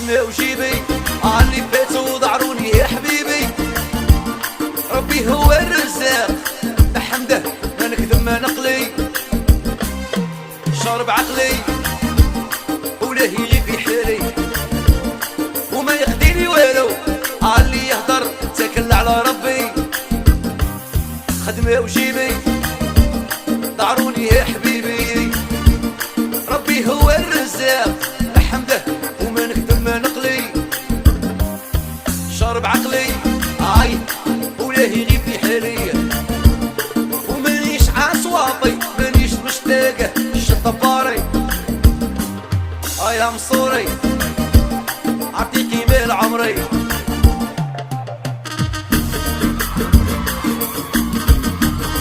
خدمة وجيبي اللي فاتوا ضعروني يا حبيبي. ربي هو الرزاق حمده، ما نكذب ما نقلي، شارب عقلي ولا يجي في حالي وما يخديني والو. اللي يهدر تاكل على ربي، خدمة وجيبي ضعروني يا حبيبي. ربي هو الرزاق حمده، وما نكذب ما نقلي، شارب عقلي ولا يغيب في حالي. ومانيش عصواطي مانيش مشتاقه الشطه باري يا مصوري.